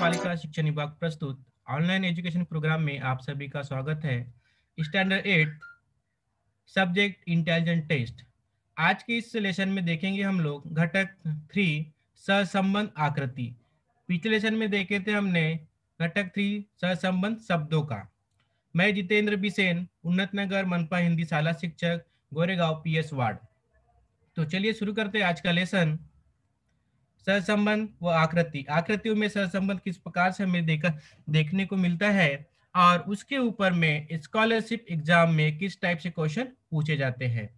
बालिका शिक्षण विभाग प्रस्तुत ऑनलाइन एजुकेशन प्रोग्राम में आप सभी का स्वागत है। Standard 8 subject intelligent test. आज के इस लेसन में देखेंगे हम लोग घटक 3 सहसंबंध आकृति। पिछले लेसन में देखे थे हमने घटक 3 सहसंबंध शब्दों का। मैं जितेंद्र बिसेन, उन्नत नगर मनपा हिंदी शाला शिक्षक, गोरेगांव पीएस वार्ड। तो चलिए शुरू करते हैं आज का लेसन। सहसंबंध व आकृति। आकृतियों में सहसंबंध किस प्रकार से हमें देखने को मिलता है और उसके ऊपर में स्कॉलरशिप एग्जाम में किस टाइप से क्वेश्चन पूछे जाते हैं।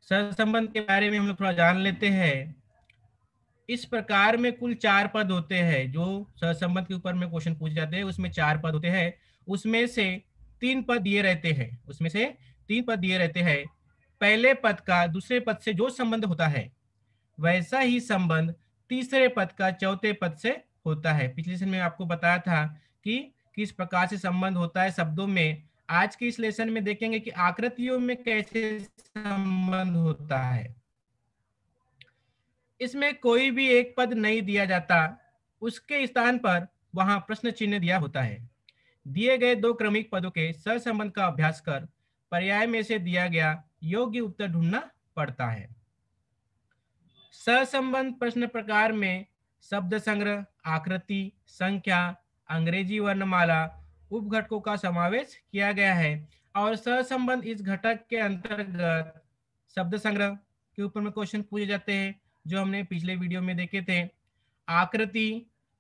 सहसंबंध के बारे में हम लोग थोड़ा जान लेते हैं। इस प्रकार में कुल 4 पद होते हैं जो सहसंबंध के ऊपर में क्वेश्चन पूछे जाते हैं। उसमें 4 पद होते हैं, उसमें से 3 पद दिए रहते हैं। पहले पद का दूसरे पद से जो संबंध होता है वैसा ही संबंध तीसरे पद का चौथे पद से होता है। पिछले लेसन में आपको बताया था कि किस प्रकार से संबंध होता है शब्दों में। आज के इस लेसन में देखेंगे कि आकृतियों में कैसे संबंध होता है। इसमें कोई भी एक पद नहीं दिया जाता, उसके स्थान पर वहां प्रश्न चिन्ह दिया होता है। दिए गए 2 क्रमिक पदों के सहसंबंध का अभ्यास कर पर्याय में से दिया गया योग्य उत्तर ढूंढना पड़ता है। सहसंबंध प्रश्न प्रकार में शब्द संग्रह, आकृति, संख्या, अंग्रेजी वर्णमाला, उपघटकों का समावेश किया गया है और सहसंबंध इस घटक के अंतर्गत शब्द संग्रह के ऊपर में क्वेश्चन पूछे जाते हैं जो हमने पिछले वीडियो में देखे थे।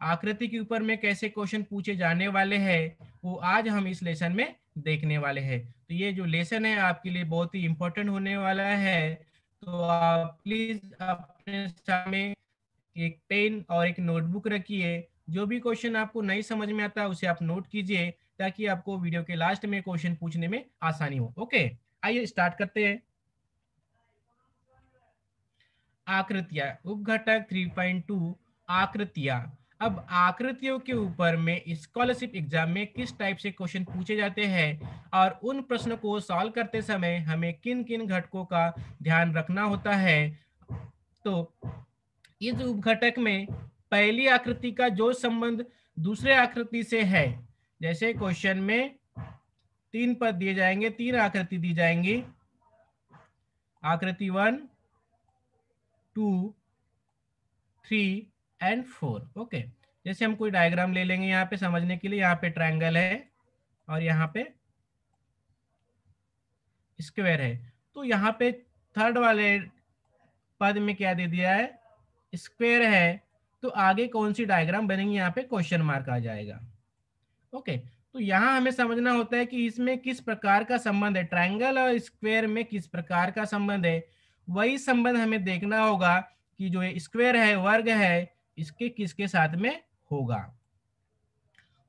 आकृति के ऊपर में कैसे क्वेश्चन पूछे जाने वाले हैं वो आज हम इस लेसन में देखने वाले हैं। तो ये जो लेसन है आपके लिए बहुत ही इंपॉर्टेंट होने वाला है। तो आप प्लीज अपने सामने एक पेन और एक नोटबुक रखिए। जो भी क्वेश्चन आपको नहीं समझ में आता उसे आप नोट कीजिए ताकि आपको वीडियो के लास्ट में क्वेश्चन पूछने में आसानी हो। ओके, आइए स्टार्ट करते हैं। आकृतियां, उपघटक 3.2 आकृतियां। अब आकृतियों के ऊपर में स्कॉलरशिप एग्जाम में किस टाइप से क्वेश्चन पूछे जाते हैं और उन प्रश्नों को सॉल्व करते समय हमें किन किन घटकों का ध्यान रखना होता है। तो इस उपघटक में पहली आकृति का जो संबंध दूसरे आकृति से है, जैसे क्वेश्चन में 3 पद दिए जाएंगे, 3 आकृति दी जाएंगी, आकृति 1, 2, 3 एंड 4। ओके, जैसे हम कोई डायग्राम ले लेंगे यहाँ पे समझने के लिए। यहाँ पे ट्रायंगल है और यहाँ पे स्क्वायर है। तो यहाँ पे थर्ड वाले पद में क्या दे दिया है, स्क्वायर है। तो आगे कौन सी डायग्राम बनेगी, यहाँ पे क्वेश्चन मार्क आ जाएगा। ओके, तो यहाँ हमें समझना होता है कि इसमें किस प्रकार का संबंध है, ट्रायंगल और स्क्वायर में किस प्रकार का संबंध है। वही संबंध हमें देखना होगा कि जो स्क्वायर है, वर्ग है, इसके किसके साथ में होगा।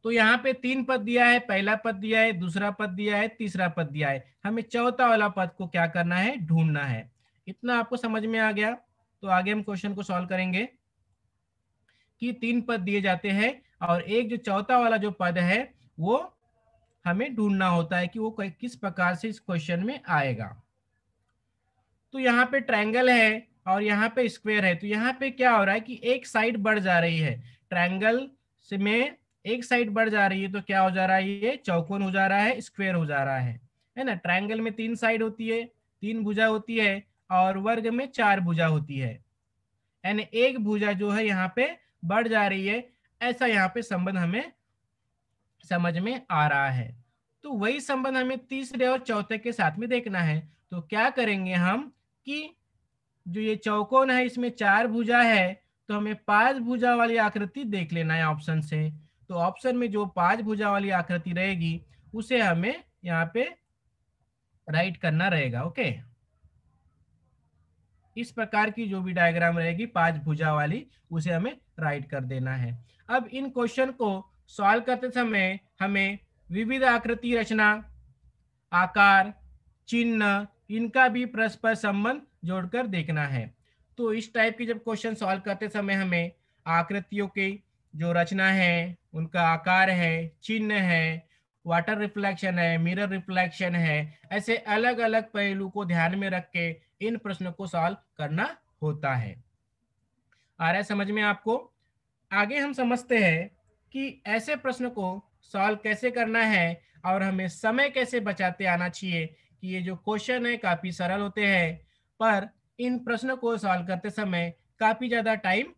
तो यहाँ पे 3 पद दिया है, पहला पद दिया है, दूसरा पद दिया है, तीसरा पद दिया है। हमें चौथा वाला पद को क्या करना है, ढूंढना है। इतना आपको समझ में आ गया। तो आगे हम क्वेश्चन को सॉल्व करेंगे कि 3 पद दिए जाते हैं और एक जो चौथा वाला जो पद है वो हमें ढूंढना होता है कि वो किस प्रकार से इस क्वेश्चन में आएगा। तो यहाँ पे ट्रायंगल है और यहाँ पे स्क्वायर है। तो यहाँ पे क्या हो रहा है कि एक साइड बढ़ जा रही है, ट्रायंगल से में एक साइड बढ़ जा रही है। तो क्या हो जा रहा है, ये चौकोन हो जा रहा है, स्क्वायर हो जा रहा है ना। ट्रायंगल में 3 साइड होती है, 3 भुजा होती है और वर्ग में 4 भुजा होती है। यानी एक भुजा जो है यहाँ पे बढ़ जा रही है। ऐसा यहाँ पे संबंध हमें समझ में आ रहा है। तो वही संबंध हमें तीसरे और चौथे के साथ में देखना है। तो क्या करेंगे हम कि जो ये चौकोन है इसमें 4 भुजा है, तो हमें 5 भुजा वाली आकृति देख लेना है ऑप्शन से। तो ऑप्शन में जो 5 भुजा वाली आकृति रहेगी उसे हमें यहाँ पे राइट करना रहेगा। ओके, इस प्रकार की जो भी डायग्राम रहेगी 5 भुजा वाली, उसे हमें राइट कर देना है। अब इन क्वेश्चन को सॉल्व करते समय हमें विविध आकृति रचना, आकार, चिन्ह, इनका भी परस्पर संबंध जोड़कर देखना है। तो इस टाइप की जब क्वेश्चन सॉल्व करते समय हमें आकृतियों की जो रचना है, उनका आकार है, चिन्ह है, वाटर रिफ्लेक्शन है, मिरर रिफ्लेक्शन है, ऐसे अलग अलग पहलू को ध्यान में रख के इन प्रश्नों को सॉल्व करना होता है। आ रहा है समझ में आपको? आगे हम समझते हैं कि ऐसे प्रश्न को सॉल्व कैसे करना है और हमें समय कैसे बचाते आना चाहिए कि ये जो क्वेश्चन है काफ़ी सरल होते हैं, पर इन प्रश्नों को सॉल्व करते समय काफ़ी ज़्यादा टाइम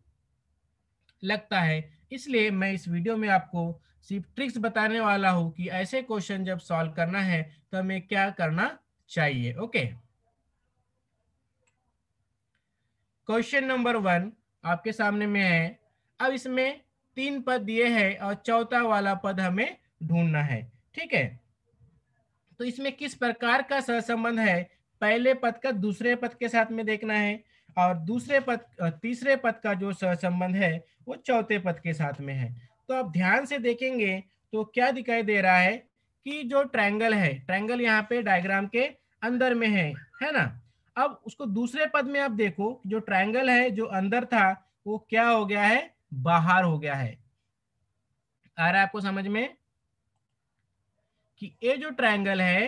लगता है। इसलिए मैं इस वीडियो में आपको सिर्फ ट्रिक्स बताने वाला हूँ कि ऐसे क्वेश्चन जब सॉल्व करना है तो हमें क्या करना चाहिए। ओके, क्वेश्चन नंबर 1 आपके सामने में है। अब इसमें 3 पद दिए हैं और चौथा वाला पद हमें ढूंढना है। ठीक है, तो इसमें किस प्रकार का सहसंबंध है, पहले पद का दूसरे पद के साथ में देखना है, और तीसरे पद का जो सहसंबंध है वो चौथे पद के साथ में है। तो आप ध्यान से देखेंगे तो क्या दिखाई दे रहा है कि जो ट्रायंगल है, ट्रायंगल यहाँ पे डायग्राम के अंदर में है ना। अब उसको दूसरे पद में आप देखो, जो ट्रायंगल है जो अंदर था वो क्या हो गया है, बाहर हो गया है। आ रहा है आपको समझ में कि ये जो ट्रायंगल है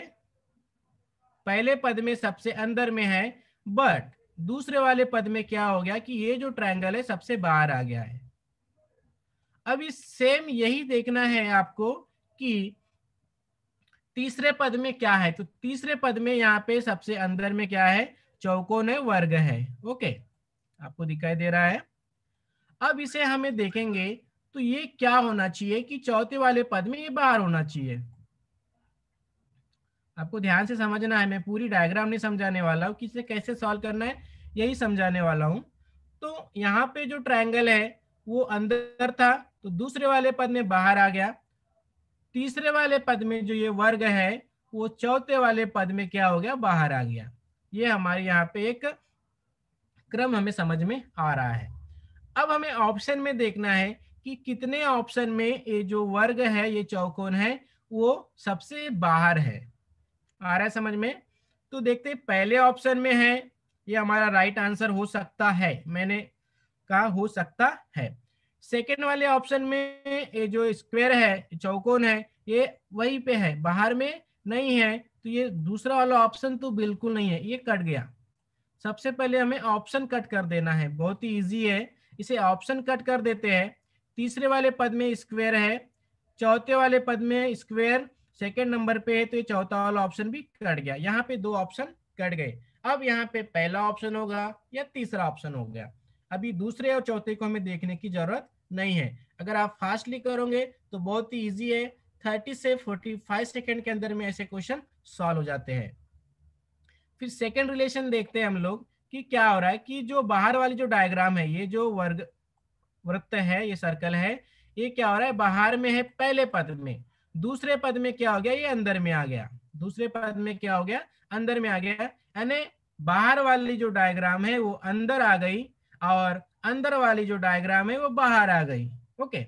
पहले पद में सबसे अंदर में है, बट दूसरे वाले पद में क्या हो गया कि ये जो ट्रायंगल है सबसे बाहर आ गया है। अब इस सेम यही देखना है आपको कि तीसरे पद में क्या है। तो तीसरे पद में यहाँ पे सबसे अंदर में क्या है, चौकोन है, वर्ग है। ओके, आपको दिखाई दे रहा है। अब इसे हमें देखेंगे तो ये क्या होना चाहिए कि चौथे वाले पद में ये बाहर होना चाहिए। आपको ध्यान से समझना है, मैं पूरी डायग्राम नहीं समझाने वाला हूँ कि इसे कैसे सॉल्व करना है, यही समझाने वाला हूँ। तो यहाँ पे जो ट्रायंगल है वो अंदर था तो दूसरे वाले पद में बाहर आ गया। तीसरे वाले पद में जो ये वर्ग है वो चौथे वाले पद में क्या हो गया, बाहर आ गया। ये हमारे यहाँ पे एक क्रम हमें समझ में आ रहा है। अब हमें ऑप्शन में देखना है कि कितने ऑप्शन में ये जो वर्ग है, ये चौकोन है, वो सबसे बाहर है। आ रहा है समझ में? तो देखते हैं, पहले ऑप्शन में है, ये हमारा राइट आंसर हो सकता है, मैंने कहा हो सकता है। सेकेंड वाले ऑप्शन में ये जो स्क्वायर है, चौकोन है, ये वहीं पे है, बाहर में नहीं है, तो ये दूसरा वाला ऑप्शन तो बिल्कुल नहीं है, ये कट गया। सबसे पहले हमें ऑप्शन कट कर देना है, बहुत ही इजी है। इसे ऑप्शन कट कर देते हैं। तीसरे वाले पद में स्क्वायर है, चौथे वाले पद में स्क्वायर सेकंड नंबर पे है, तो ये चौथा वाला ऑप्शन भी कट गया। यहाँ पे 2 ऑप्शन कट गए। अब यहाँ पे पहला ऑप्शन होगा या तीसरा ऑप्शन हो गया। अभी दूसरे और चौथे को हमें देखने की जरूरत नहीं है। अगर आप फास्टली करोगे तो बहुत ही ईजी है, 30 से 45 सेकेंड के अंदर में ऐसे क्वेश्चन सॉल्व हो जाते हैं। फिर सेकेंड रिलेशन देखते हैं हम लोग कि क्या हो रहा है कि जो बाहर वाली जो डायग्राम है, ये जो वर्ग वृत्त है, ये सर्कल है, ये क्या हो रहा है, बाहर में है पहले पद में। दूसरे पद में क्या हो गया, ये अंदर में आ गया। दूसरे पद में क्या हो गया, अंदर में आ गया। यानी बाहर वाली जो डायग्राम है वो अंदर आ गई और अंदर वाली जो डायग्राम है वो बाहर आ गई। ओके,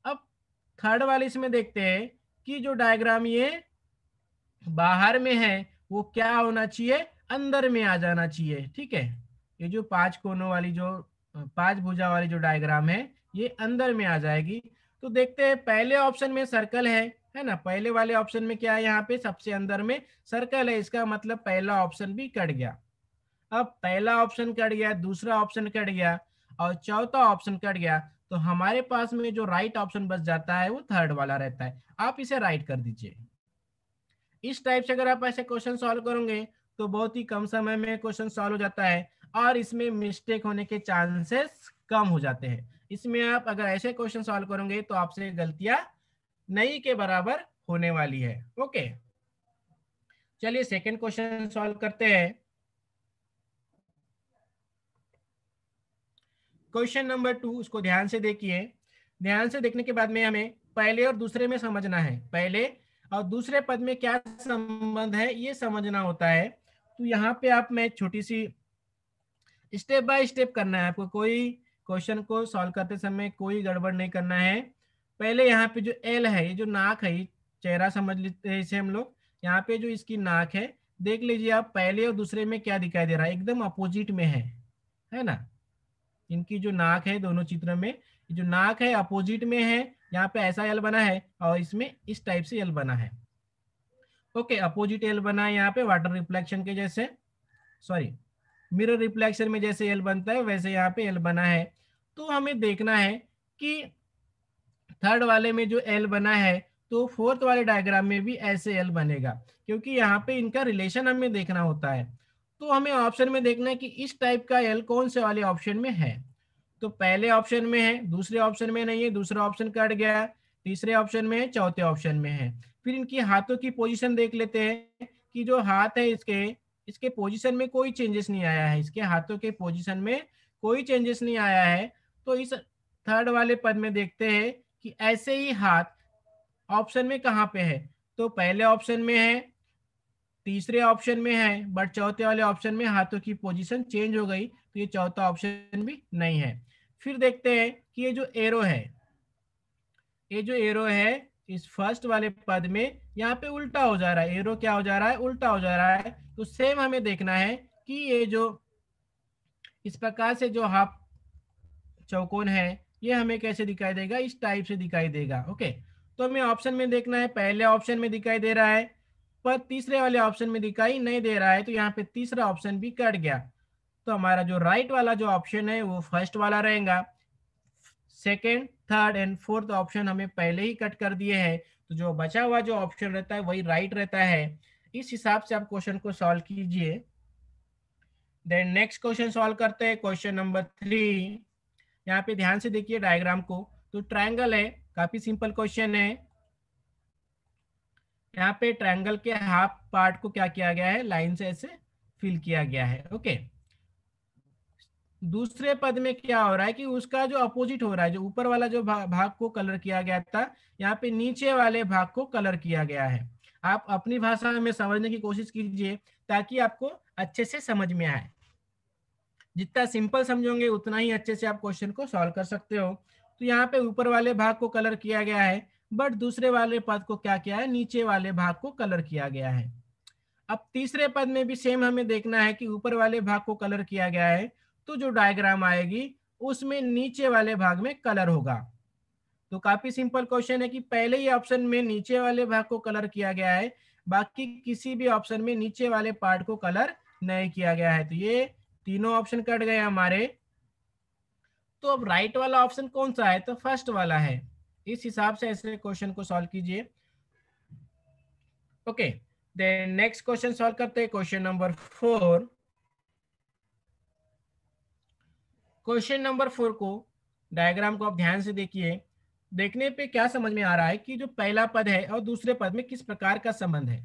अब थर्ड वाली इसमें देखते हैं कि जो डायग्राम ये बाहर में है वो क्या होना चाहिए, अंदर में आ जाना चाहिए। ठीक है, ये जो 5 कोनों वाली जो 5 भुजा वाली जो डायग्राम है ये अंदर में आ जाएगी। तो देखते हैं, पहले ऑप्शन में सर्कल है ना, पहले वाले ऑप्शन में क्या है, यहाँ पे सबसे अंदर में सर्कल है, इसका मतलब पहला ऑप्शन भी कट गया। अब पहला ऑप्शन कट गया, दूसरा ऑप्शन कट गया और चौथा ऑप्शन कट गया, तो हमारे पास में जो राइट ऑप्शन बच जाता है वो थर्ड वाला रहता है। आप इसे राइट कर दीजिए। इस टाइप से अगर आप ऐसे क्वेश्चन सॉल्व करोगे तो बहुत ही कम समय में क्वेश्चन सॉल्व हो जाता है और इसमें मिस्टेक होने के चांसेस कम हो जाते हैं। इसमें आप अगर ऐसे क्वेश्चन सॉल्व करोगे तो आपसे गलतियां नहीं के बराबर होने वाली है। ओके, चलिए सेकंड क्वेश्चन सॉल्व करते हैं। क्वेश्चन नंबर 2, उसको ध्यान से देखिए। ध्यान से देखने के बाद में हमें पहले और दूसरे में समझना है, पहले और दूसरे पद में क्या संबंध है ये समझना होता है। तो यहाँ पे आप मैं छोटी सी स्टेप बाय स्टेप करना है आपको, कोई क्वेश्चन को सॉल्व करते समय कोई गड़बड़ नहीं करना है। पहले यहाँ पे जो एल है, ये जो नाक है, ये चेहरा समझ लेते हैं इसे हम लोग। यहाँ पे जो इसकी नाक है, देख लीजिए आप, पहले और दूसरे में क्या दिखाई दे रहा है, एकदम अपोजिट में है ना। इनकी जो नाक है दोनों चित्र में, जो नाक है अपोजिट में है। यहाँ पे ऐसा एल बना है और इसमें इस टाइप से एल बना है। ओके, अपोजिट एल बना है यहाँ पे वाटर रिफ्लेक्शन के जैसे, सॉरी मिरर रिफ्लेक्शन में जैसे एल बनता है वैसे यहाँ पे एल बना है। तो हमें देखना है कि थर्ड वाले में जो एल बना है तो फोर्थ वाले डायग्राम में भी ऐसे एल बनेगा, क्योंकि यहाँ पे इनका रिलेशन हमें देखना होता है। तो हमें ऑप्शन में देखना है कि इस टाइप का एल कौन से वाले ऑप्शन में है। तो पहले ऑप्शन में है, दूसरे ऑप्शन में नहीं है, दूसरा ऑप्शन कट गया, तीसरे ऑप्शन में है, चौथे ऑप्शन में है। फिर इनकी हाथों की पोजीशन देख लेते हैं कि जो हाथ है इसके इसके पोजीशन में कोई चेंजेस नहीं आया है, इसके हाथों के पोजीशन में कोई चेंजेस नहीं आया है। तो इस थर्ड वाले पद में देखते हैं कि ऐसे ही हाथ ऑप्शन में कहाँ पे है। तो पहले ऑप्शन में है, तीसरे ऑप्शन में है, बट चौथे वाले ऑप्शन में हाथों की पोजीशन चेंज हो गई, तो ये चौथा ऑप्शन भी नहीं है। फिर देखते हैं कि ये जो एरो है, ये जो एरो है इस फर्स्ट वाले पद में यहाँ पे उल्टा हो जा रहा है, एरो क्या हो जा रहा है, उल्टा हो जा रहा है। तो सेम हमें देखना है कि ये जो इस प्रकार से जो हाफ चौकोन है ये हमें कैसे दिखाई देगा, इस टाइप से दिखाई देगा। ओके, तो हमें ऑप्शन में देखना है, पहले ऑप्शन में दिखाई दे रहा है पर तीसरे वाले ऑप्शन में दिखाई नहीं दे रहा है, तो यहाँ पे तीसरा ऑप्शन भी कट गया। तो हमारा जो राइट वाला जो ऑप्शन है वो फर्स्ट वाला रहेगा। Second, third and fourth option हमें पहले ही कट कर दिए हैं, तो जो बचा हुआ जो ऑप्शन रहता है वही राइट रहता है। इस हिसाब से आप क्वेश्चन को सॉल्व कीजिए। देन नेक्स्ट क्वेश्चन सॉल्व करते हैं, क्वेश्चन नंबर 3। यहाँ पे ध्यान से देखिए डायग्राम को। तो ट्रायंगल है, काफी सिंपल क्वेश्चन है। यहाँ पे ट्रायंगल के हाफ पार्ट को क्या किया गया है, लाइन से ऐसे फिल किया गया है। ओके, दूसरे पद में क्या हो रहा है कि उसका जो अपोजिट हो रहा है, जो ऊपर वाला जो भाग को कलर किया गया था, यहाँ पे नीचे वाले भाग को कलर किया गया है। आप अपनी भाषा में समझने की कोशिश कीजिए ताकि आपको अच्छे से समझ में आए। जितना सिंपल समझोगे उतना ही अच्छे से आप क्वेश्चन को सॉल्व कर सकते हो। तो यहाँ पे ऊपर वाले भाग को कलर किया गया है, बट दूसरे वाले पद को क्या किया है, नीचे वाले भाग को कलर किया गया है। अब तीसरे पद में भी सेम हमें देखना है कि ऊपर वाले भाग को कलर किया गया है, तो जो डायग्राम आएगी उसमें नीचे वाले भाग में कलर होगा। तो काफी सिंपल क्वेश्चन है कि पहले ही ऑप्शन में नीचे वाले भाग को कलर किया गया है, बाकी किसी भी ऑप्शन में नीचे वाले पार्ट को कलर नहीं किया गया है। तो ये तीनों ऑप्शन कट गए हमारे। तो अब राइट वाला ऑप्शन कौन सा है, तो फर्स्ट वाला है। इस हिसाब से ऐसे क्वेश्चन को सॉल्व कीजिए। Okay, then next question solve करते हैं, क्वेश्चन नंबर 4। क्वेश्चन नंबर 4 को डायग्राम को आप ध्यान से देखिए। देखने पे क्या समझ में आ रहा है कि जो पहला पद है और दूसरे पद में किस प्रकार का संबंध है।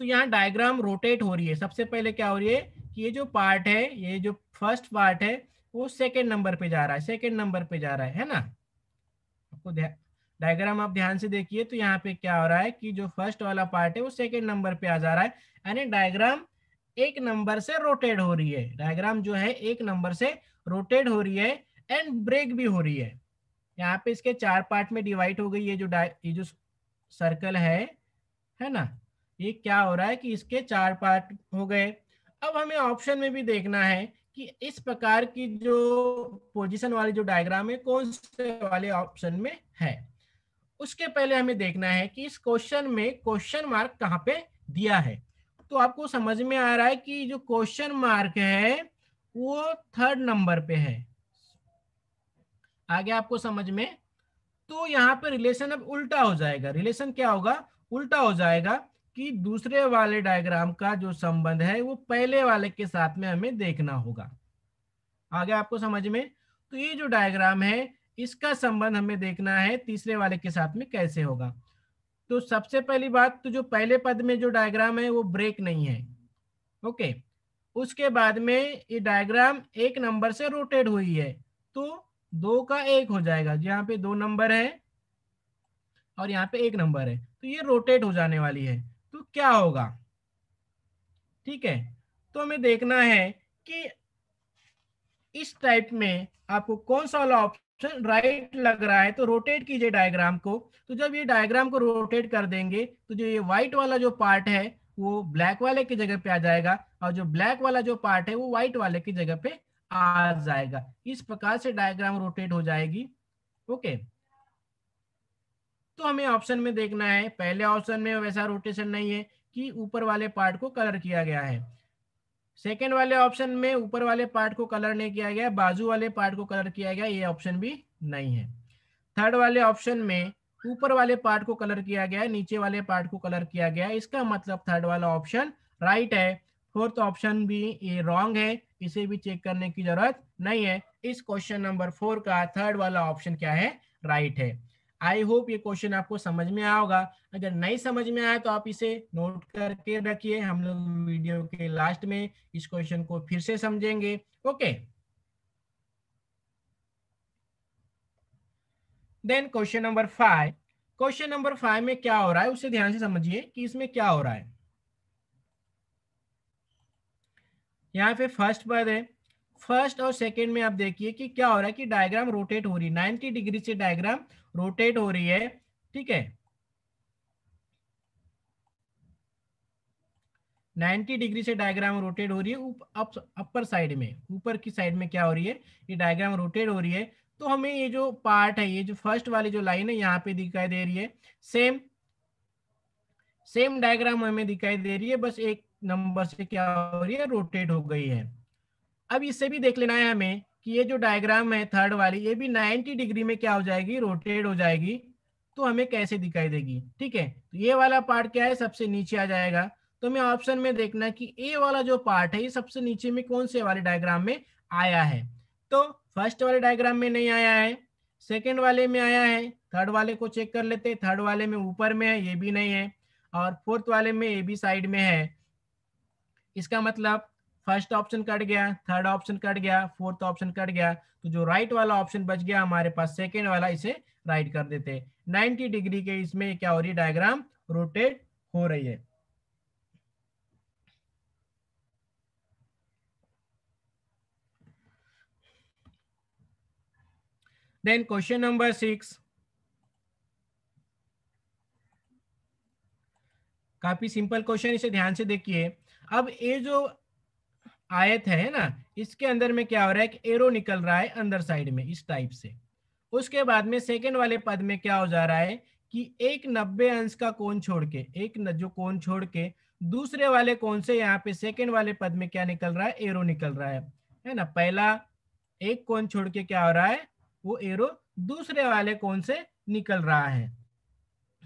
तो यहाँ डायग्राम रोटेट हो रही है। सबसे पहले क्या हो रही है कि ये जो पार्ट है, ये जो फर्स्ट पार्ट है वो सेकेंड नंबर पे जा रहा है, सेकेंड नंबर पे जा रहा है ना। आपको डायग्राम आप ध्यान से देखिए तो यहाँ पे क्या हो रहा है कि जो फर्स्ट वाला पार्ट है वो सेकेंड नंबर पे आ जा रहा है, यानी डायग्राम एक नंबर से रोटेट हो रही है। डायग्राम जो है एक नंबर से रोटेट हो रही है एंड ब्रेक भी हो रही है। यहाँ पे इसके चार पार्ट में डिवाइड हो गई है। ये जो सर्कल है ना, ये क्या हो रहा है कि इसके चार पार्ट हो गए। अब हमें ऑप्शन में भी देखना है कि इस प्रकार की जो पोजीशन वाली जो डायग्राम है कौन से वाले ऑप्शन में है। उसके पहले हमें देखना है कि इस क्वेश्चन में क्वेश्चन मार्क कहाँ पे दिया है। तो आपको समझ में आ रहा है कि जो क्वेश्चन मार्क है वो थर्ड नंबर पे है। आगे आपको समझ में। तो यहाँ पे रिलेशन अब उल्टा हो जाएगा। रिलेशन क्या होगा, उल्टा हो जाएगा कि दूसरे वाले डायग्राम का जो संबंध है वो पहले वाले के साथ में हमें देखना होगा। आगे आपको समझ में। तो ये जो डायग्राम है इसका संबंध हमें देखना है तीसरे वाले के साथ में कैसे होगा। तो सबसे पहली बात, तो जो पहले पद में जो डायग्राम है वो ब्रेक नहीं है। ओके, उसके बाद में ये डायग्राम एक नंबर से रोटेट हुई है, तो दो का एक हो जाएगा। यहाँ पे दो नंबर है और यहाँ पे एक नंबर है, तो ये रोटेट हो जाने वाली है। तो क्या होगा, ठीक है। तो हमें देखना है कि इस टाइप में आपको कौन सा वाला ऑप्शन राइट लग रहा है। तो रोटेट कीजिए डायग्राम को। तो जब ये डायग्राम को रोटेट कर देंगे तो जो ये व्हाइट वाला जो पार्ट है वो ब्लैक वाले की जगह पे आ जाएगा, और जो ब्लैक वाला जो पार्ट है वो व्हाइट वाले की जगह पे आ जाएगा। इस प्रकार से डायग्राम रोटेट हो जाएगी। ओके, तो हमें ऑप्शन में देखना है, पहले ऑप्शन में वैसा रोटेशन नहीं है कि ऊपर वाले पार्ट को कलर किया गया है। सेकेंड वाले ऑप्शन में ऊपर वाले पार्ट को कलर नहीं किया गया, बाजू वाले पार्ट को कलर किया गया, ये ऑप्शन भी नहीं है। थर्ड वाले ऑप्शन में ऊपर वाले पार्ट को कलर किया गया है, नीचे वाले पार्ट को कलर किया गया है, इसका मतलब थर्ड वाला ऑप्शन राइट है। फोर्थ ऑप्शन भी ये रॉन्ग है, इसे भी चेक करने की जरूरत नहीं है। इस क्वेश्चन नंबर 4 का थर्ड वाला ऑप्शन क्या है, राइट है। आई होप ये क्वेश्चन आपको समझ में आया होगा। अगर नहीं समझ में आया तो आप इसे नोट करके रखिए, हम लोग वीडियो के लास्ट में इस क्वेश्चन को फिर से समझेंगे। Okay, then question number 5। Question number 5 में क्या हो रहा है उसे ध्यान से समझिए कि इसमें क्या हो रहा है। यहाँ पे फर्स्ट पद है, फर्स्ट और सेकंड में आप देखिए कि क्या हो रहा है कि डायग्राम रोटेट हो रही है, 90 डिग्री से डायग्राम रोटेट हो रही है। ठीक है, 90 डिग्री से डायग्राम रोटेट हो रही है अपर साइड में, ऊपर की साइड में क्या हो रही है, ये डायग्राम रोटेट हो रही है। तो हमें ये जो पार्ट है, ये जो फर्स्ट वाली जो लाइन है यहाँ पे दिखाई दे रही है, सेम सेम डायग्राम हमें दिखाई दे रही है, बस एक नंबर से क्या हो रही है, रोटेट हो गई है। अब इससे भी देख लेना है हमें कि ये जो डायग्राम है थर्ड वाली, ये भी 90 डिग्री में क्या हो जाएगी, रोटेट हो जाएगी। तो हमें कैसे दिखाई देगी। ठीक है, तो ये वाला पार्ट क्या है, सबसे नीचे आ जाएगा। तो हमें ऑप्शन में देखना कि ए वाला जो पार्ट है ये सबसे नीचे में कौन से वाले डायग्राम में आया है। तो फर्स्ट वाले डायग्राम में नहीं आया है, सेकेंड वाले में आया है, थर्ड वाले को चेक कर लेते, थर्ड वाले में ऊपर में है, ये भी नहीं है, और फोर्थ वाले में ये भी साइड में है। इसका मतलब फर्स्ट ऑप्शन कट गया, थर्ड ऑप्शन कट गया, फोर्थ ऑप्शन कट गया, तो जो राइट वाला ऑप्शन बच गया हमारे पास सेकेंड वाला, इसे राइट कर देते। 90 डिग्री के इसमें क्या हो रही है, डायग्राम रोटेट हो रही है। देन क्वेश्चन नंबर 6, काफी सिंपल क्वेश्चन, इसे ध्यान से देखिए। अब ये जो आयत है ना, इसके अंदर में क्या हो रहा है कि एरो निकल रहा है अंदर साइड में इस टाइप से। उसके बाद में सेकेंड वाले पद में क्या हो जा रहा है कि एक 90 अंश का कोण छोड़ के, जो कोण छोड़ के दूसरे वाले कोण से यहाँ पे सेकेंड वाले पद में क्या निकल रहा है, एरो निकल रहा है ना। पहला एक कोण छोड़ के क्या हो रहा है, वो एरो दूसरे वाले कोण से निकल रहा है।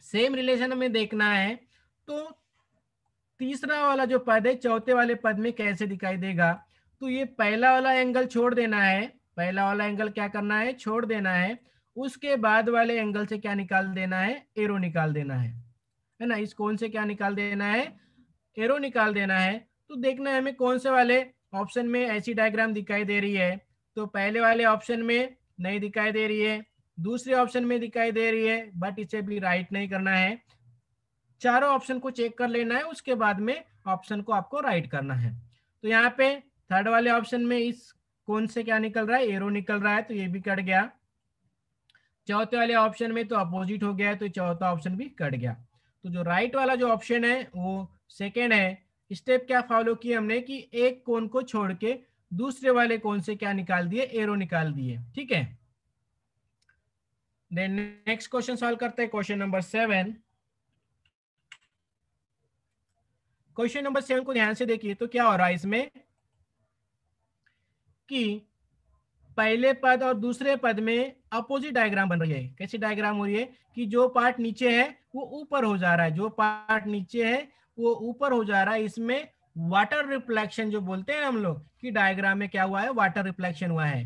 सेम रिलेशन में देखना है तो तीसरा वाला जो पद है चौथे वाले पद में कैसे दिखाई देगा। तो ये पहला वाला एंगल छोड़ देना है, पहला वाला एंगल क्या करना है, छोड़ देना है। उसके बाद वाले एंगल से क्या निकाल देना है, एरो निकाल देना है ना। इस कोण से क्या निकाल देना है, एरो निकाल देना है। तो देखना है हमें कौन से वाले ऑप्शन में ऐसी डायग्राम दिखाई दे रही है। तो पहले वाले ऑप्शन में नहीं दिखाई दे रही है, दूसरे ऑप्शन में दिखाई दे रही है, बट इसे भी राइट नहीं करना है। चारों ऑप्शन को चेक कर लेना है, उसके बाद में ऑप्शन को आपको राइट करना है। तो यहाँ पे थर्ड वाले ऑप्शन में इस कौन से क्या निकल रहा है, एरो निकल रहा है, तो ये भी कट गया। चौथे वाले ऑप्शन में तो अपोजिट हो गया है, तो चौथा ऑप्शन भी कट गया। तो जो राइट वाला जो ऑप्शन है वो सेकेंड है। स्टेप क्या फॉलो किए हमने कि एक कोण को छोड़ के दूसरे वाले कोण से क्या निकाल दिए, एरो निकाल दिए। ठीक है, देन नेक्स्ट क्वेश्चन सॉल्व करते हैं, क्वेश्चन नंबर 7। क्वेश्चन नंबर 7 को ध्यान से देखिए तो क्या हो रहा है इसमें कि पहले पद और दूसरे पद में अपोजिट डायग्राम बन रही है। कैसी डायग्राम हो रही है कि जो पार्ट नीचे है वो ऊपर हो जा रहा है, जो पार्ट नीचे है वो ऊपर हो जा रहा है। इसमें वाटर रिफ्लेक्शन जो बोलते हैं हम लोग कि डायग्राम में क्या हुआ है, वाटर रिफ्लेक्शन हुआ है।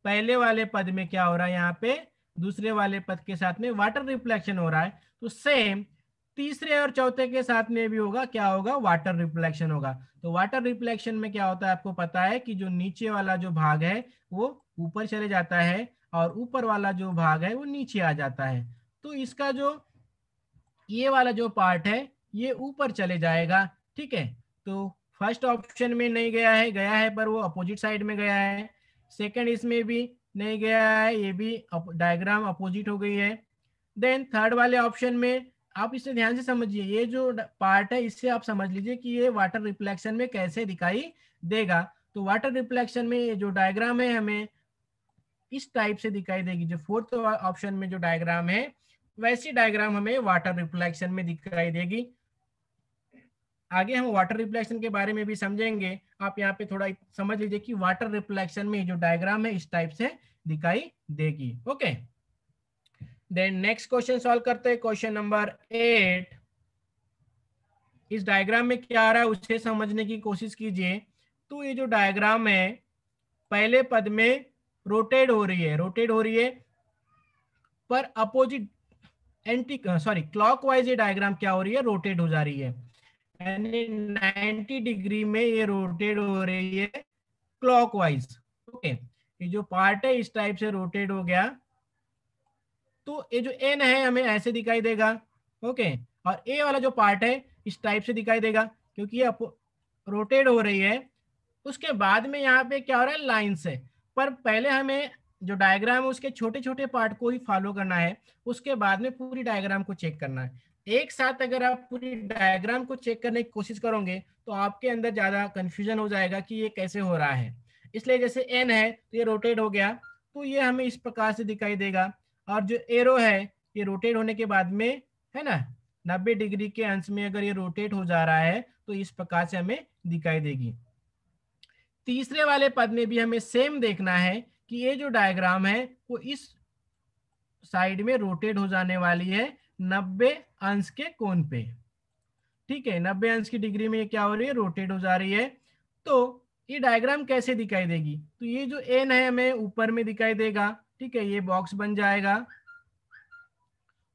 पहले वाले पद में क्या हो रहा है, यहाँ पे दूसरे वाले पद के साथ में वाटर रिफ्लेक्शन हो रहा है। तो सेम तीसरे और चौथे के साथ में भी होगा, क्या होगा, वाटर रिफ्लेक्शन होगा। तो वाटर रिफ्लेक्शन में क्या होता है, आपको पता है कि जो नीचे वाला जो भाग है वो ऊपर चले जाता है और ऊपर वाला जो भाग है वो नीचे आ जाता है। तो इसका जो ये वाला जो पार्ट है ये ऊपर चले जाएगा। ठीक है, तो फर्स्ट ऑप्शन में नहीं गया है, गया है पर वो अपोजिट साइड में गया है। सेकंड इसमें भी नहीं गया है, ये भी डायग्राम अपोजिट हो गई है। देन थर्ड वाले ऑप्शन में आप इसे ध्यान से समझिए, ये जो पार्ट है इससे आप समझ लीजिए कि ये वाटर रिफ्लेक्शन में कैसे दिखाई देगा। तो वाटर रिफ्लेक्शन में ये जो डायग्राम है हमें इस टाइप से दिखाई देगी। जो फोर्थ ऑप्शन में जो डायग्राम है वैसी डायग्राम हमें वाटर रिफ्लेक्शन में दिखाई देगी। आगे हम वाटर रिफ्लेक्शन के बारे में भी समझेंगे। आप यहाँ पे थोड़ा समझ लीजिए कि वाटर रिफ्लेक्शन में जो डायग्राम है इस टाइप से दिखाई देगी। Okay, then next question solve करते हैं, क्वेश्चन नंबर 8। इस डायग्राम में क्या आ रहा है उसे समझने की कोशिश कीजिए। तो ये जो डायग्राम है पहले पद में रोटेट हो रही है, पर अपोजिट एंटी सॉरी क्लॉकवाइज ये डायग्राम क्या हो रही है, रोटेट हो जा रही है, यानी 90 डिग्री में ये रोटेट हो रही है क्लॉकवाइज। ओके, ये जो पार्ट है इस टाइप से रोटेट हो गया, तो ये जो एन है हमें ऐसे दिखाई देगा। ओके, और ए वाला जो पार्ट है इस टाइप से दिखाई देगा, क्योंकि ये रोटेट हो रही है। उसके बाद में यहाँ पे क्या हो रहा है, लाइन से। पर पहले हमें जो डायग्राम है उसके छोटे छोटे पार्ट को ही फॉलो करना है, उसके बाद में पूरी डायग्राम को चेक करना है। एक साथ अगर आप पूरी डायग्राम को चेक करने की कोशिश करोगे तो आपके अंदर ज़्यादा कंफ्यूजन हो जाएगा कि ये कैसे हो रहा है। इसलिए जैसे एन है तो ये रोटेट हो गया, तो ये हमें इस प्रकार से दिखाई देगा। और जो एरो है ये रोटेट होने के बाद में, है ना, 90 डिग्री के अंश में अगर ये रोटेट हो जा रहा है तो इस प्रकार से हमें दिखाई देगी। तीसरे वाले पद में भी हमें सेम देखना है कि ये जो डायग्राम है वो इस साइड में रोटेट हो जाने वाली है 90 अंश के कोण पे। ठीक है, 90 अंश की डिग्री में ये क्या हो रही है, रोटेट हो जा रही है। तो ये डायग्राम कैसे दिखाई देगी, तो ये जो एन है हमें ऊपर में दिखाई देगा। ठीक है, ये बॉक्स बन जाएगा।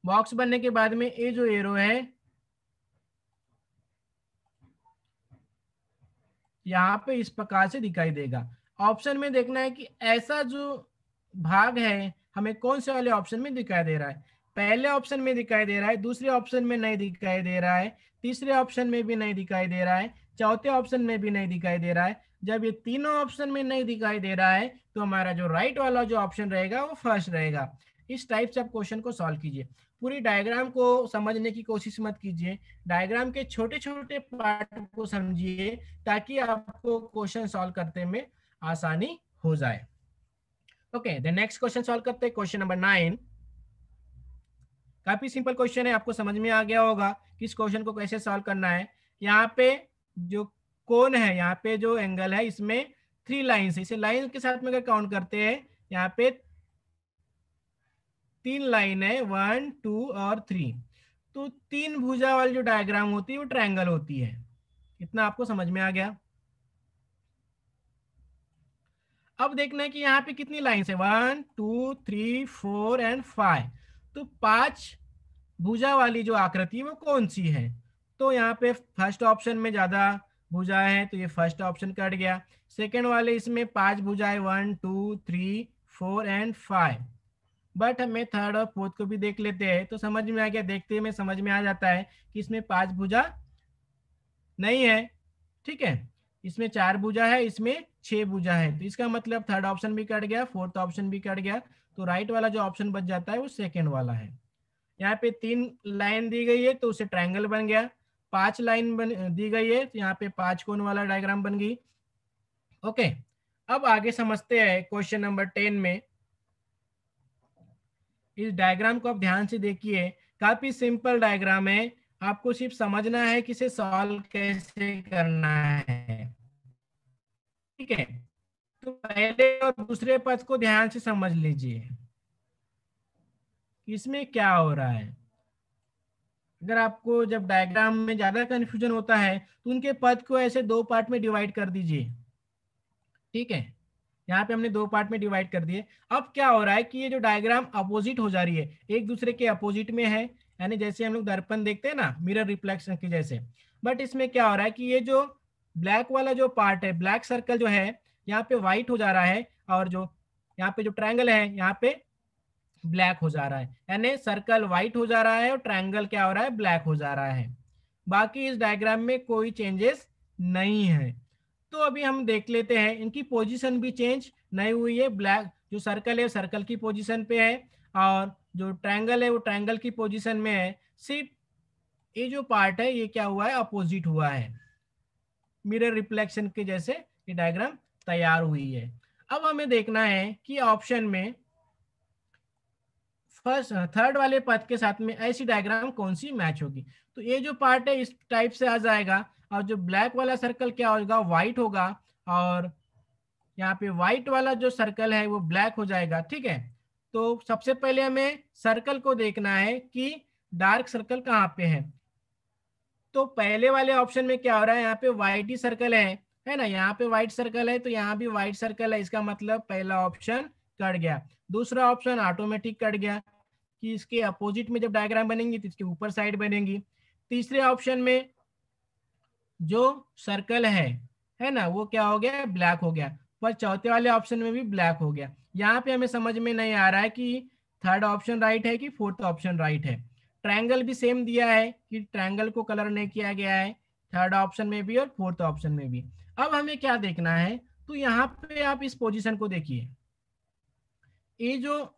बॉक्स बनने के बाद में ये जो एरो है यहाँ पे इस प्रकार से दिखाई देगा। ऑप्शन में देखना है कि ऐसा जो भाग है हमें कौन से वाले ऑप्शन में दिखाई दे रहा है। पहले ऑप्शन में दिखाई दे रहा है, दूसरे ऑप्शन में नहीं दिखाई दे रहा है, तीसरे ऑप्शन में भी नहीं दिखाई दे रहा है, चौथे ऑप्शन में भी नहीं दिखाई दे रहा है। जब ये तीनों ऑप्शन में नहीं दिखाई दे रहा है तो हमारा जो राइट वाला जो ऑप्शन रहेगा वो फर्स्ट रहेगा। इस टाइप से आप क्वेश्चन को सॉल्व कीजिए। पूरी डायग्राम को समझने की कोशिश मत कीजिए, डायग्राम के छोटे छोटे पार्ट को समझिए ताकि आपको क्वेश्चन सॉल्व करने में आसानी हो जाए। Okay, the next question solve करते हैं, क्वेश्चन नंबर 9। काफी सिंपल क्वेश्चन है, आपको समझ में आ गया होगा कि इस क्वेश्चन को कैसे सॉल्व करना है। यहाँ पे जो कोण है, यहाँ पे जो एंगल है इसमें 3 लाइन्स है, इसे लाइन के साथ में अगर काउंट करते हैं यहाँ पे 3 लाइन है, 1 2 और 3। तो 3 भुजा वाली जो डायग्राम होती है वो ट्रायंगल होती है। इतना आपको समझ में आ गया। अब देखना है कि यहाँ पे कितनी लाइन्स है, 1 2 3 4 एंड 5। तो 5 भुजा वाली जो आकृति है वो कौन सी है। तो यहाँ पे फर्स्ट ऑप्शन में ज्यादा भुजा है तो ये फर्स्ट ऑप्शन कट गया। सेकेंड वाले इसमें 5 भुजाएं 1 2 3 4 एंड 5। बट हमें थर्ड और फोर्थ को भी देख लेते हैं तो समझ में आ गया, देखते में समझ में आ जाता है कि इसमें 5 भुजा नहीं है। ठीक है, इसमें 4 भुजा है, इसमें 6 भुजा है, तो इसका मतलब थर्ड ऑप्शन भी कट गया, फोर्थ ऑप्शन भी कट गया। तो राइट वाला जो ऑप्शन बच जाता है वो सेकेंड वाला है। यहाँ पे 3 लाइन दी गई है तो उसे ट्रायंगल बन गया। 5 लाइन दी गई है तो यहाँ पे 5 कोण वाला डायग्राम बन गई। ओके, अब आगे समझते हैं क्वेश्चन नंबर 10 में। इस डायग्राम को आप ध्यान से देखिए, काफी सिंपल डायग्राम है, आपको सिर्फ समझना है कि इसे सॉल्व कैसे करना है। ठीक है, तो पहले और दूसरे पद को ध्यान से समझ लीजिए, इसमें क्या हो रहा है। अगर आपको जब डायग्राम में ज्यादा कंफ्यूजन होता है तो उनके पद को ऐसे 2 पार्ट में डिवाइड कर दीजिए। ठीक है, यहाँ पे हमने 2 पार्ट में डिवाइड कर दिए। अब क्या हो रहा है कि ये जो डायग्राम अपोजिट हो जा रही है, एक दूसरे के अपोजिट में है, यानी जैसे हम लोग दर्पण देखते हैं ना, मिरर रिफ्लेक्शन के जैसे। बट इसमें क्या हो रहा है कि ये जो ब्लैक वाला जो पार्ट है, ब्लैक सर्कल जो है यहाँ पे व्हाइट हो जा रहा है, और जो यहाँ पे जो ट्रायंगल है यहाँ पे ब्लैक हो जा रहा है, यानी सर्कल व्हाइट हो जा रहा है और ट्रायंगल क्या हो रहा है, ब्लैक हो जा रहा है। बाकी इस डायग्राम में कोई चेंजेस नहीं है। तो अभी हम देख लेते हैं, इनकी पोजीशन भी चेंज नहीं हुई है। ब्लैक जो सर्कल है सर्कल की पोजीशन पे है, और जो ट्रायंगल है वो ट्रायंगल की पोजीशन में है। सिर्फ ये जो पार्ट है ये क्या हुआ है, अपोजिट हुआ है, मिरर रिफ्लेक्शन के जैसे ये डायग्राम तैयार हुई है। अब हमें देखना है कि ऑप्शन में फर्स्ट थर्ड वाले पद के साथ में ऐसी डायग्राम कौन सी मैच होगी। तो ये जो पार्ट है इस टाइप से आ जाएगा। और जो ब्लैक वाला सर्कल क्या होगा, व्हाइट होगा, और यहाँ पे व्हाइट वाला जो सर्कल है वो ब्लैक हो जाएगा। ठीक है, तो सबसे पहले हमें सर्कल को देखना है कि डार्क सर्कल कहाँ पे है। तो पहले वाले ऑप्शन में क्या हो रहा है, यहाँ पे व्हाइट ही सर्कल है ना, यहाँ पे व्हाइट सर्कल है, तो यहाँ भी व्हाइट सर्कल है, इसका मतलब पहला ऑप्शन कट गया। दूसरा ऑप्शन ऑटोमेटिक कट गया कि इसके अपोजिट में जब डायग्राम बनेंगी तो इसके ऊपर साइड बनेंगी। तीसरे ऑप्शन में जो सर्कल है ना, वो क्या हो गया, ब्लैक हो गया। पर चौथे वाले ऑप्शन में भी ब्लैक हो गया। यहाँ पे हमें समझ में नहीं आ रहा है कि थर्ड ऑप्शन राइट है कि फोर्थ ऑप्शन राइट है। ट्रायंगल भी सेम दिया है कि ट्रायंगल को कलर नहीं किया गया है, थर्ड ऑप्शन में भी और फोर्थ ऑप्शन में भी। अब हमें क्या देखना है, तो यहाँ पे आप इस पोजीशन को देखिए, ये जो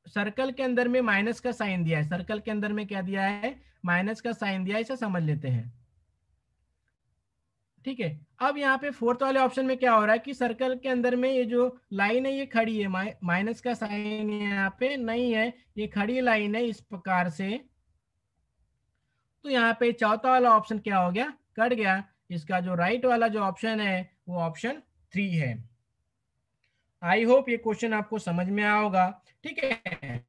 सर्कल के अंदर में माइनस का साइन दिया है, सर्कल के अंदर में क्या दिया है, माइनस का साइन दिया है, इसे समझ लेते हैं। ठीक है, अब यहाँ पे फोर्थ वाले ऑप्शन में क्या हो रहा है कि सर्कल के अंदर में ये जो लाइन है ये खड़ी है, माइनस का साइन यहाँ पे नहीं है, ये खड़ी लाइन है इस प्रकार से। तो यहाँ पे चौथा वाला ऑप्शन क्या हो गया, कट गया। इसका जो राइट वाला जो ऑप्शन है वो ऑप्शन 3 है। आई होप ये क्वेश्चन आपको समझ में आया होगा। ठीक है,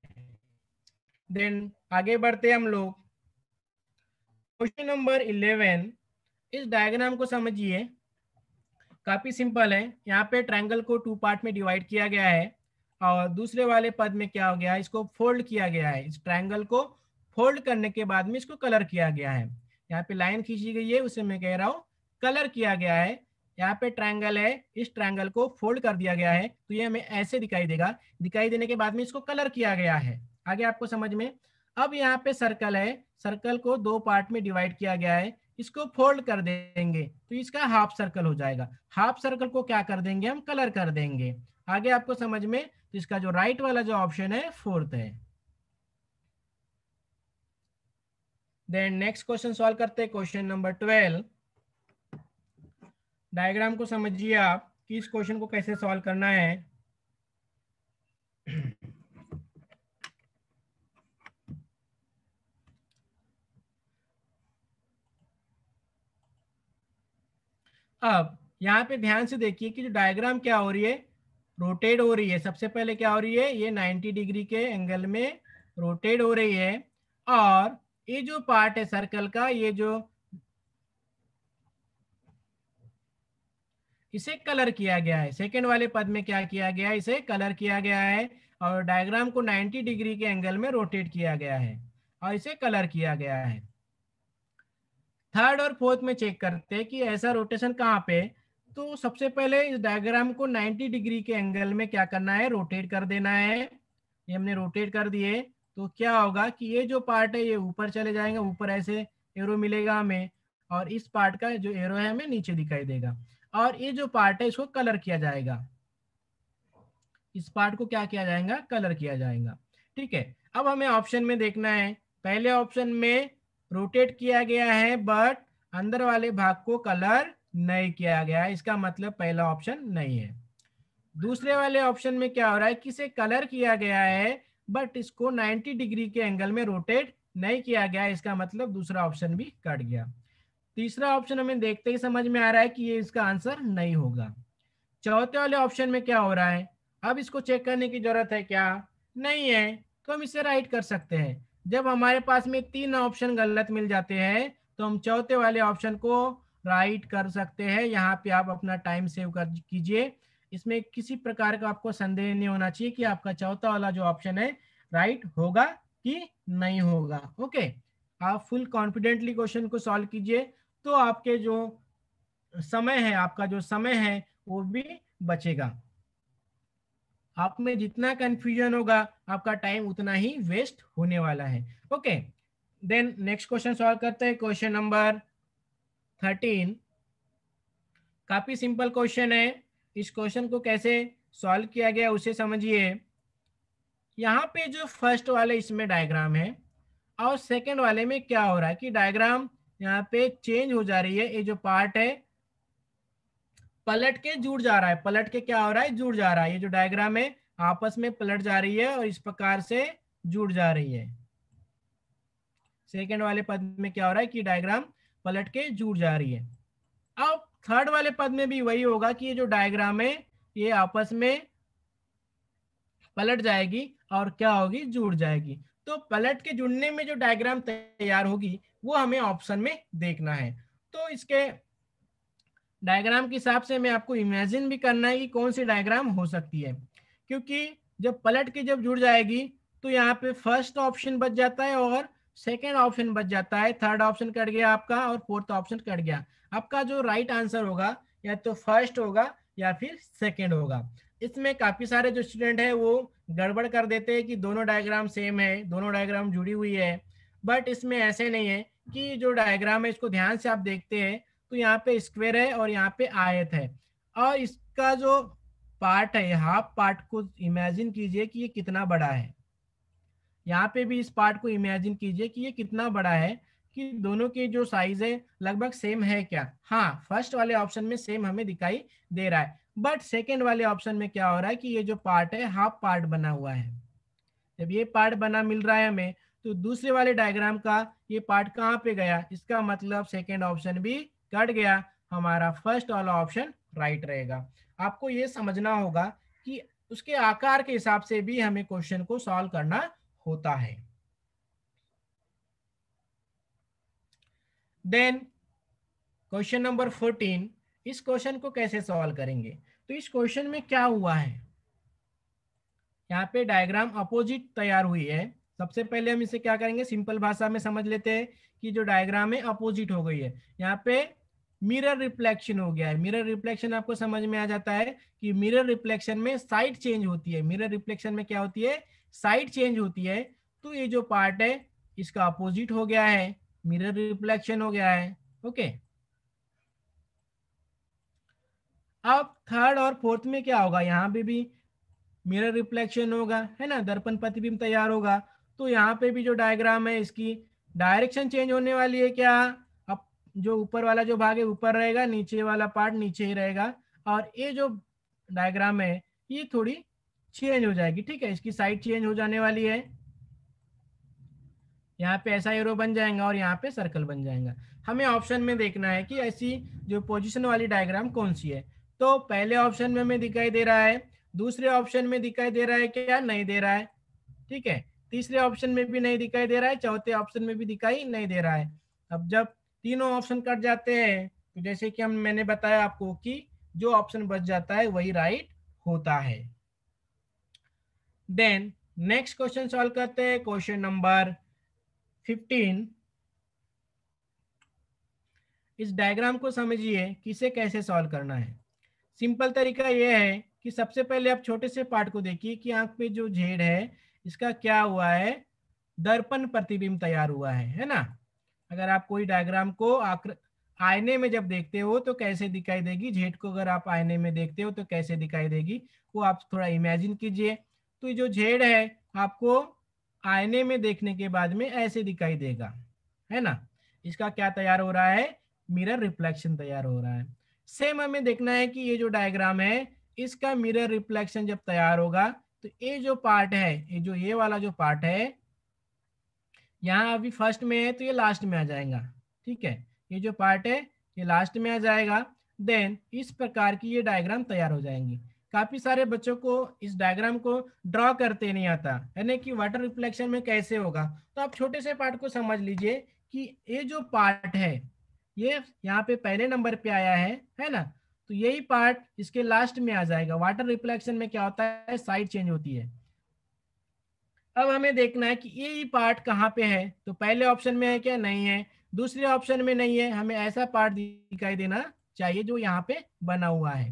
देन आगे बढ़ते हम लोग। क्वेश्चन नंबर 11, इस डायग्राम को समझिए, काफी सिंपल है। यहाँ पे ट्रायंगल को 2 पार्ट में डिवाइड किया गया है, और दूसरे वाले पद में क्या हो गया, इसको फोल्ड किया गया है। इस ट्रायंगल को फोल्ड करने के बाद में इसको कलर किया गया है। यहाँ पे लाइन खींची गई है, उसे मैं कह रहा हूँ कलर किया गया है। यहाँ पे ट्रायंगल है, इस ट्रायंगल को फोल्ड कर दिया गया है, तो ये हमें ऐसे दिखाई देगा। दिखाई देने के बाद में इसको कलर किया गया है। आगे आपको समझ में। अब यहाँ पे सर्कल है, सर्कल को 2 पार्ट में डिवाइड किया गया है, इसको फोल्ड कर देंगे तो इसका हाफ सर्कल हो जाएगा। हाफ सर्कल को क्या कर देंगे, हम कलर कर देंगे। आगे आपको समझ में। तो इसका जो राइट वाला जो ऑप्शन है फोर्थ है। देन नेक्स्ट क्वेश्चन सॉल्व करते हैं, क्वेश्चन नंबर 12। डायग्राम को समझिए आप कि इस क्वेश्चन को कैसे सॉल्व करना है। अब यहाँ पे ध्यान से देखिए कि जो डायग्राम क्या हो रही है, रोटेट हो रही है। सबसे पहले क्या हो रही है, ये 90 डिग्री के एंगल में रोटेट हो रही है। और ये जो पार्ट है सर्कल का, ये जो इसे कलर किया गया है, सेकेंड वाले पद में क्या किया गया है, इसे कलर किया गया है। और डायग्राम को 90 डिग्री के एंगल में रोटेट किया गया है और इसे कलर किया गया है। थर्ड और फोर्थ में चेक करते हैं कि ऐसा रोटेशन कहाँ पे। तो सबसे पहले इस डायग्राम को 90 डिग्री के एंगल में क्या करना है, रोटेट कर देना है। ये हमने रोटेट कर दिए, तो क्या होगा कि ये जो पार्ट है ये ऊपर चले जाएंगे, ऊपर ऐसे एरो मिलेगा हमें, और इस पार्ट का जो एरो है हमें नीचे दिखाई देगा। और ये जो पार्ट है इसको कलर किया जाएगा, इस पार्ट को क्या किया जाएगा, कलर किया जाएगा। ठीक है, अब हमें ऑप्शन में देखना है। पहले ऑप्शन में रोटेट किया गया है बट अंदर वाले भाग को कलर नहीं किया गया है, इसका मतलब पहला ऑप्शन नहीं है। दूसरे वाले ऑप्शन में क्या हो रहा है कि इसे कलर किया गया है बट इसको 90 डिग्री के एंगल में रोटेट नहीं किया गया, इसका मतलब दूसरा ऑप्शन भी कट गया। तीसरा ऑप्शन हमें देखते ही समझ में आ रहा है कि ये इसका आंसर नहीं होगा। चौथे वाले ऑप्शन में क्या हो रहा है, अब इसको चेक करने की जरूरत है क्या, नहीं है, तो हम इसे राइट कर सकते हैं। जब हमारे पास में 3 ऑप्शन गलत मिल जाते हैं तो हम चौथे वाले ऑप्शन को राइट कर सकते हैं। यहाँ पे आप अपना टाइम सेव कर कीजिए, इसमें किसी प्रकार का आपको संदेह नहीं होना चाहिए कि आपका चौथा वाला जो ऑप्शन है राइट होगा कि नहीं होगा। ओके, आप फुल कॉन्फिडेंटली क्वेश्चन को सॉल्व कीजिए, तो आपके जो समय है, आपका जो समय है वो भी बचेगा। आप में जितना कंफ्यूजन होगा आपका टाइम उतना ही वेस्ट होने वाला है। Okay, then next question solve करते हैं, क्वेश्चन नंबर 13। काफी सिंपल क्वेश्चन है। इस क्वेश्चन को कैसे सॉल्व किया गया उसे समझिए। यहाँ पे जो फर्स्ट वाले इसमें डायग्राम है और सेकंड वाले में क्या हो रहा है कि डायग्राम यहाँ पे चेंज हो जा रही है। ये जो पार्ट है पलट के जुड़ जा रहा है, पलट के क्या हो रहा है, जुड़ जा रहा है। ये जो डायग्राम है आपस में पलट जा रही है और इस प्रकार से जुड़ जा रही है। सेकंड वाले पद में क्या हो रहा है कि डायग्राम पलट के जुड़ जा रही है। अब थर्ड वाले पद में भी वही होगा कि ये जो डायग्राम है ये आपस में पलट जाएगी और क्या होगी, जुड़ जाएगी। तो पलट के जुड़ने में जो डायग्राम तैयार होगी वो हमें ऑप्शन में देखना है। तो इसके डायग्राम के हिसाब से मैं आपको इमेजिन भी करना है कि कौन सी डायग्राम हो सकती है, क्योंकि जब पलट के जब जुड़ जाएगी तो यहाँ पे फर्स्ट ऑप्शन बच जाता है और सेकेंड ऑप्शन बच जाता है, थर्ड ऑप्शन कट गया आपका और फोर्थ ऑप्शन कट गया। आपका जो राइट आंसर होगा या तो फर्स्ट होगा या फिर सेकेंड होगा। इसमें काफी सारे जो स्टूडेंट है वो गड़बड़ कर देते हैं कि दोनों डायग्राम सेम है, दोनों डायग्राम जुड़ी हुई है, बट इसमें ऐसे नहीं है। कि जो डायग्राम है इसको ध्यान से आप देखते हैं तो यहाँ पे स्क्वायर है और यहाँ पे आयत है, और इसका जो पार्ट है हाफ पार्ट को इमेजिन कीजिए कि ये कितना बड़ा है। यहाँ पे भी इस पार्ट को इमेजिन कीजिए कि ये कितना बड़ा है, कि दोनों के जो साइज है लगभग सेम है क्या। हाँ, फर्स्ट वाले ऑप्शन में सेम हमें दिखाई दे रहा है, बट सेकेंड वाले ऑप्शन में क्या हो रहा है कि ये जो पार्ट है हाफ पार्ट बना हुआ है। जब ये पार्ट बना मिल रहा है हमें तो दूसरे वाले डायग्राम का ये पार्ट कहाँ पे गया, इसका मतलब सेकेंड ऑप्शन भी कट गया, हमारा फर्स्ट वाला ऑप्शन राइट रहेगा। आपको ये समझना होगा कि उसके आकार के हिसाब से भी हमें क्वेश्चन को सॉल्व करना होता है। देन क्वेश्चन नंबर 14, इस क्वेश्चन को कैसे सॉल्व करेंगे। तो इस क्वेश्चन में क्या हुआ है, यहाँ पे डायग्राम अपोजिट तैयार हुई है। सबसे पहले हम इसे क्या करेंगे, सिंपल भाषा में समझ लेते हैं कि जो डायग्राम है अपोजिट हो गई है। यहाँ पे मिरर रिफ्लेक्शन हो गया है। मिरर रिफ्लेक्शन आपको समझ में आ जाता है कि मिरर रिफ्लेक्शन में साइड चेंज होती है। मिरर रिफ्लेक्शन में क्या होती है, साइड चेंज होती है। तो ये जो पार्ट है इसका अपोजिट हो गया है, मिरर रिफ्लेक्शन हो गया है। ओके, अब थर्ड और फोर्थ में क्या होगा, यहाँ पे भी मिरर रिफ्लेक्शन होगा, है ना, दर्पण प्रतिबिंब तैयार होगा। तो यहाँ पे भी जो डायग्राम है इसकी डायरेक्शन चेंज होने वाली है क्या। अब जो ऊपर वाला जो भाग है ऊपर रहेगा, नीचे वाला पार्ट नीचे ही रहेगा, और ये जो डायग्राम है ये थोड़ी चेंज हो जाएगी। ठीक है, इसकी साइड चेंज हो जाने वाली है। यहाँ पे ऐसा एरो बन जाएगा और यहाँ पे सर्कल बन जाएगा। हमें ऑप्शन में देखना है कि ऐसी जो पोजीशन वाली डायग्राम कौन सी है। तो पहले ऑप्शन में हमें दिखाई दे रहा है, दूसरे ऑप्शन में दिखाई दे रहा है क्या, नहीं दे रहा है। ठीक है, तीसरे ऑप्शन में भी नहीं दिखाई दे रहा है, चौथे ऑप्शन में भी दिखाई नहीं दे रहा है। अब जब तीनों ऑप्शन कट जाते हैं तो जैसे कि मैंने बताया आपको कि जो ऑप्शन बच जाता है वही राइट होता है। देन नेक्स्ट क्वेश्चन सॉल्व करते हैं, क्वेश्चन नंबर 15। इस डायग्राम को समझिए कि इसे कैसे सॉल्व करना है। सिंपल तरीका यह है कि सबसे पहले आप छोटे से पार्ट को देखिए कि आंख पे जो झेड़ है इसका क्या हुआ है, दर्पण प्रतिबिंब तैयार हुआ है ना। अगर आप कोई डायग्राम को आईने में जब देखते हो तो कैसे दिखाई देगी, झेड़ को अगर आप आईने में देखते हो तो कैसे दिखाई देगी, वो आप थोड़ा इमेजिन कीजिए। तो ये जो झेड़ है आपको आईने में देखने के बाद में ऐसे दिखाई देगा, है ना। इसका क्या तैयार हो रहा है, मिरर रिफ्लेक्शन तैयार हो रहा है। सेम हमें देखना है कि ये जो डायग्राम है इसका मिरर रिफ्लेक्शन जब तैयार होगा तो ये जो पार्ट है, ये जो ये वाला जो पार्ट है यहाँ अभी फर्स्ट में है तो ये लास्ट में आ जाएगा। ठीक है, ये जो पार्ट है ये लास्ट में आ जाएगा। देन इस प्रकार की ये डायग्राम तैयार हो जाएंगी। काफी सारे बच्चों को इस डायग्राम को ड्रॉ करते नहीं आता, यानी कि वाटर रिफ्लेक्शन में कैसे होगा। तो आप छोटे से पार्ट को समझ लीजिए कि ये जो पार्ट है ये यहाँ पे पहले नंबर पे आया है ना। तो यही पार्ट इसके लास्ट में आ जाएगा। वाटर रिफ्लेक्शन में क्या होता है, साइड चेंज होती है। अब हमें देखना है कि ये पार्ट कहाँ पे है। तो पहले ऑप्शन में है क्या, नहीं है। दूसरे ऑप्शन में नहीं है, हमें ऐसा पार्ट दिखाई देना चाहिए जो यहाँ पे बना हुआ है।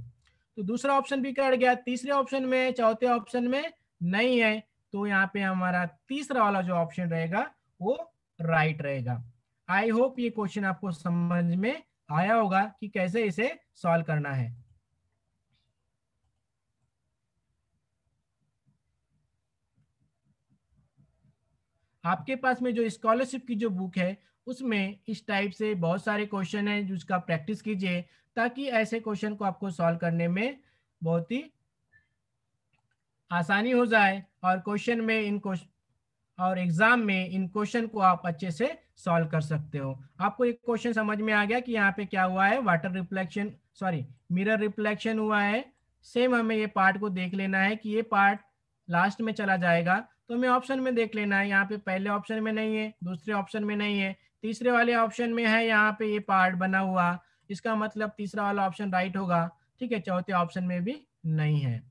तो दूसरा ऑप्शन भी कट गया, तीसरे ऑप्शन में, चौथे ऑप्शन में नहीं है। तो यहाँ पे हमारा तीसरा वाला जो ऑप्शन रहेगा वो राइट रहेगा। आई होप ये क्वेश्चन आपको समझ में आया होगा कि कैसे इसे सॉल्व करना है। आपके पास में जो स्कॉलरशिप की जो बुक है उसमें इस टाइप से बहुत सारे क्वेश्चन हैं जिसका प्रैक्टिस कीजिए, ताकि ऐसे क्वेश्चन को आपको सॉल्व करने में बहुत ही आसानी हो जाए और क्वेश्चन में इन क्वेश्चन और एग्जाम में इन क्वेश्चन को आप अच्छे से सॉल्व कर सकते हो। आपको एक क्वेश्चन समझ में आ गया कि यहाँ पे क्या हुआ है, water reflection, sorry mirror reflection हुआ है। सेम हमें ये पार्ट को देख लेना है कि ये पार्ट लास्ट में चला जाएगा, तो हमें ऑप्शन में देख लेना है। यहाँ पे पहले ऑप्शन में नहीं है, दूसरे ऑप्शन में नहीं है, तीसरे वाले ऑप्शन में है, यहाँ पे ये पार्ट बना हुआ, इसका मतलब तीसरा वाला ऑप्शन राइट होगा। ठीक है, चौथे ऑप्शन में भी नहीं है।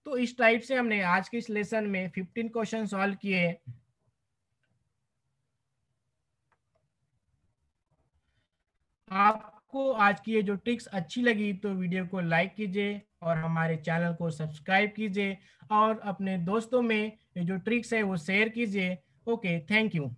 तो इस टाइप से हमने आज के इस लेसन में 15 क्वेश्चन सॉल्व किए। आपको आज की ये जो ट्रिक्स अच्छी लगी तो वीडियो को लाइक कीजिए और हमारे चैनल को सब्सक्राइब कीजिए और अपने दोस्तों में ये जो ट्रिक्स है वो शेयर कीजिए। Okay, thank you.